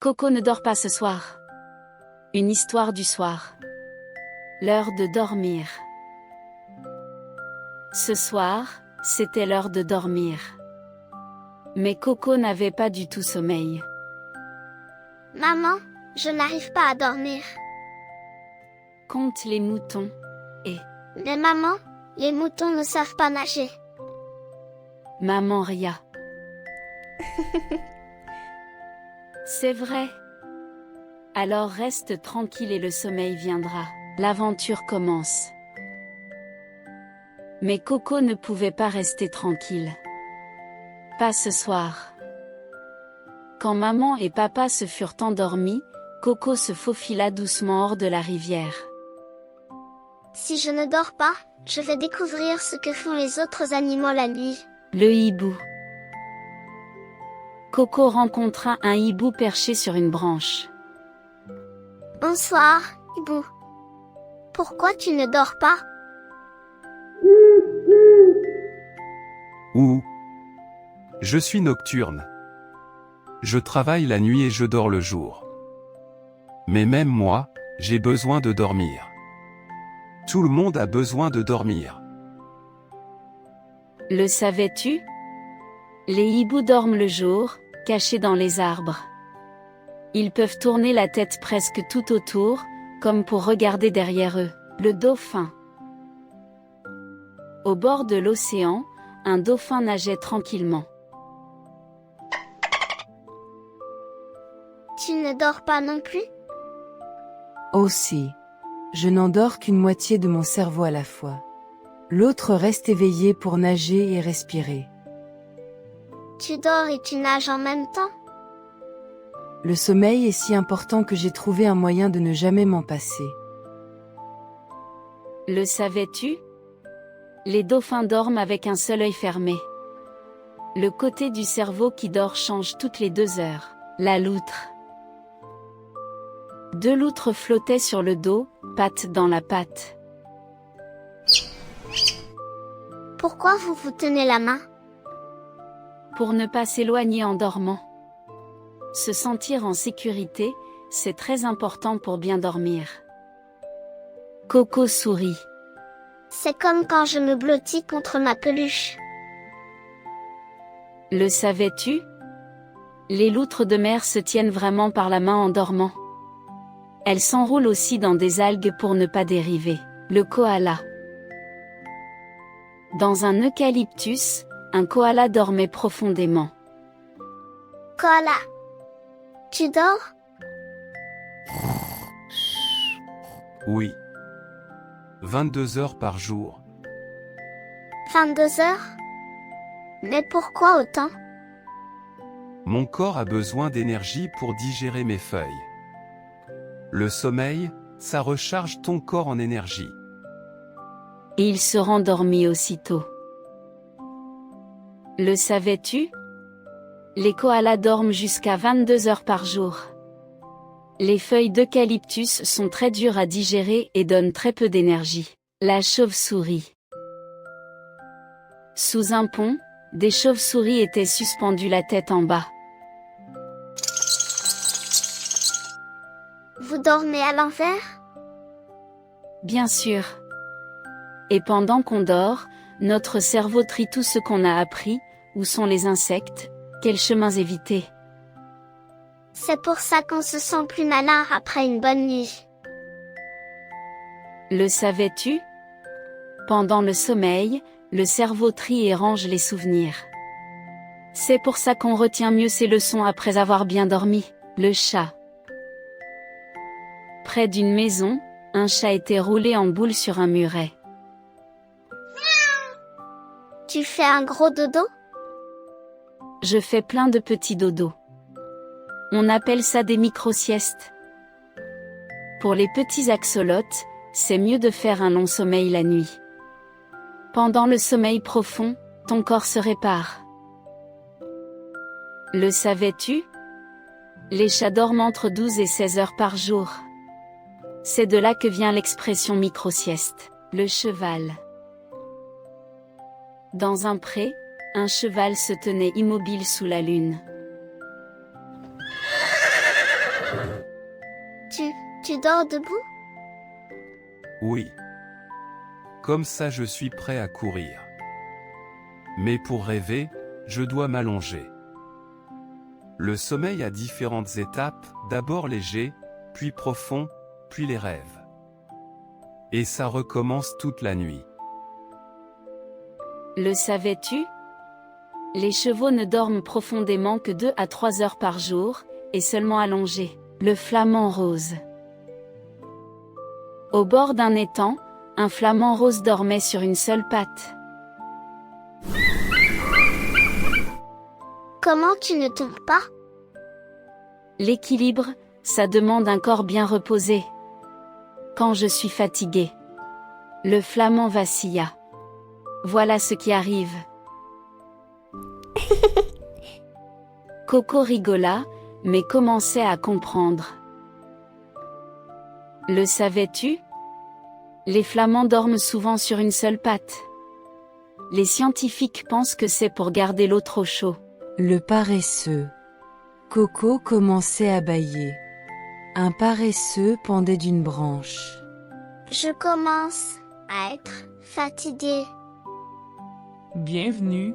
Coco ne dort pas ce soir. Une histoire du soir. L'heure de dormir. Ce soir, c'était l'heure de dormir. Mais Coco n'avait pas du tout sommeil. Maman, je n'arrive pas à dormir. Compte les moutons. Mais maman, les moutons ne savent pas nager. Maman ria. C'est vrai. Alors reste tranquille et le sommeil viendra. L'aventure commence. Mais Coco ne pouvait pas rester tranquille. Pas ce soir. Quand maman et papa se furent endormis, Coco se faufila doucement hors de la rivière. Si je ne dors pas, je vais découvrir ce que font les autres animaux la nuit. Le hibou. Coco rencontra un hibou perché sur une branche. Bonsoir, hibou. Pourquoi tu ne dors pas? Ouh. Je suis nocturne. Je travaille la nuit et je dors le jour. Mais même moi, j'ai besoin de dormir. Tout le monde a besoin de dormir. Le savais-tu? Les hiboux dorment le jour, cachés dans les arbres. Ils peuvent tourner la tête presque tout autour, comme pour regarder derrière eux. Le dauphin. Au bord de l'océan, un dauphin nageait tranquillement. Tu ne dors pas non plus? Aussi. Je n'endors qu'une moitié de mon cerveau à la fois. L'autre reste éveillé pour nager et respirer. Tu dors et tu nages en même temps? Le sommeil est si important que j'ai trouvé un moyen de ne jamais m'en passer. Le savais-tu? Les dauphins dorment avec un seul œil fermé. Le côté du cerveau qui dort change toutes les 2 heures. La loutre. 2 loutres flottaient sur le dos, patte dans la patte. Pourquoi vous vous tenez la main? Pour ne pas s'éloigner en dormant. Se sentir en sécurité, c'est très important pour bien dormir. Coco sourit. C'est comme quand je me blottis contre ma peluche. Le savais-tu? Les loutres de mer se tiennent vraiment par la main en dormant. Elles s'enroulent aussi dans des algues pour ne pas dériver. Le koala. Dans un eucalyptus, un koala dormait profondément. Koala. Tu dors? Oui. 22 heures par jour. 22 heures? Mais pourquoi autant? Mon corps a besoin d'énergie pour digérer mes feuilles. Le sommeil, ça recharge ton corps en énergie. Et il se rendormit aussitôt. Le savais-tu? Les koalas dorment jusqu'à 22 heures par jour. Les feuilles d'eucalyptus sont très dures à digérer et donnent très peu d'énergie. La chauve-souris. Sous un pont, des chauves-souris étaient suspendues la tête en bas. Vous dormez à l'envers? Bien sûr. Et pendant qu'on dort, notre cerveau trie tout ce qu'on a appris, où sont les insectes, quels chemins éviter. C'est pour ça qu'on se sent plus malin après une bonne nuit. Le savais-tu? Pendant le sommeil, le cerveau trie et range les souvenirs. C'est pour ça qu'on retient mieux ses leçons après avoir bien dormi. Le chat. Près d'une maison, un chat était roulé en boule sur un muret. Tu fais un gros dodo? Je fais plein de petits dodos. On appelle ça des micro-siestes. Pour les petits axolotes, c'est mieux de faire un long sommeil la nuit. Pendant le sommeil profond, ton corps se répare. Le savais-tu? Les chats dorment entre 12 et 16 heures par jour. C'est de là que vient l'expression micro-sieste. Le cheval. Dans un pré, un cheval se tenait immobile sous la lune. dors debout? Oui. Comme ça je suis prêt à courir. Mais pour rêver, je dois m'allonger. Le sommeil a différentes étapes, d'abord léger, puis profond, puis les rêves. Et ça recommence toute la nuit. Le savais-tu? Les chevaux ne dorment profondément que 2 à 3 heures par jour, et seulement allongés. Le flamant rose. Au bord d'un étang, un flamant rose dormait sur une seule patte. Comment tu ne tombes pas? L'équilibre, ça demande un corps bien reposé. Quand je suis fatigué. Le flamant vacilla. Voilà ce qui arrive. Coco rigola, mais commençait à comprendre. Le savais-tu? Les flamands dorment souvent sur une seule patte. Les scientifiques pensent que c'est pour garder l'autre au chaud. Le paresseux. Coco commençait à bâiller. Un paresseux pendait d'une branche. Je commence à être fatigué. Bienvenue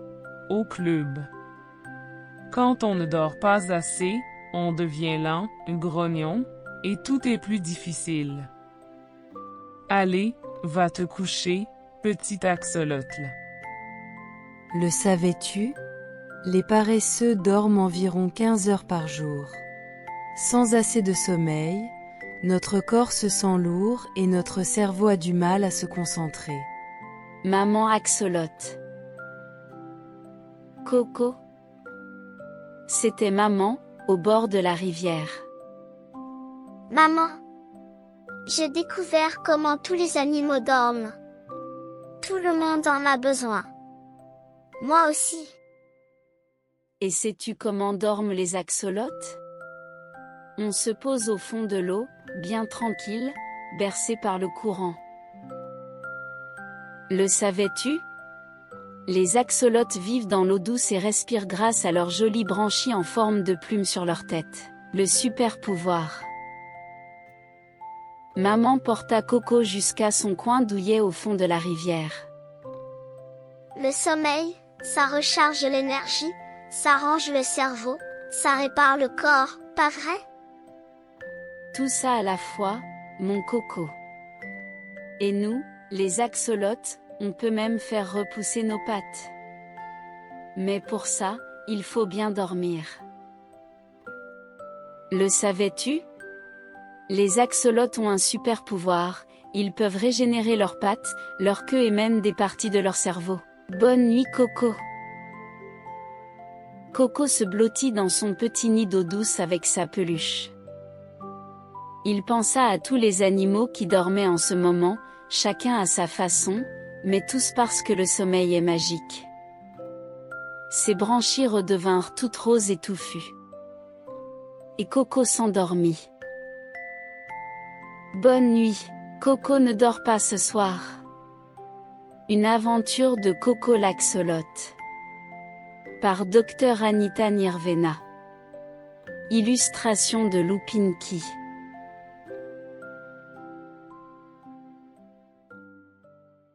au club. Quand on ne dort pas assez, on devient lent, grognon, et tout est plus difficile. Allez, va te coucher, petit axolotl. Le savais-tu? Les paresseux dorment environ 15 heures par jour. Sans assez de sommeil, notre corps se sent lourd et notre cerveau a du mal à se concentrer. Maman axolote. Coco. C'était maman, au bord de la rivière. Maman, j'ai découvert comment tous les animaux dorment. Tout le monde en a besoin. Moi aussi. Et sais-tu comment dorment les axolotes? On se pose au fond de l'eau, bien tranquille, bercé par le courant. Le savais-tu? Les axolotes vivent dans l'eau douce et respirent grâce à leurs jolis branchies en forme de plumes sur leur tête. Le super pouvoir. Maman porta Coco jusqu'à son coin douillet au fond de la rivière. Le sommeil, ça recharge l'énergie, ça range le cerveau, ça répare le corps, pas vrai? Tout ça à la fois, mon Coco. Et nous, les axolotes, on peut même faire repousser nos pattes. Mais pour ça, il faut bien dormir. Le savais-tu? Les axolotes ont un super pouvoir, ils peuvent régénérer leurs pattes, leur queue et même des parties de leur cerveau. Bonne nuit Coco. Coco se blottit dans son petit nid d'eau douce avec sa peluche. Il pensa à tous les animaux qui dormaient en ce moment, chacun à sa façon, mais tous parce que le sommeil est magique. Ses branchies redevinrent toutes roses et touffues. Et Coco s'endormit. Bonne nuit, Coco ne dort pas ce soir. Une aventure de Coco l'axolote. Par Dr Anita Nirvena. Illustration de Lupinki.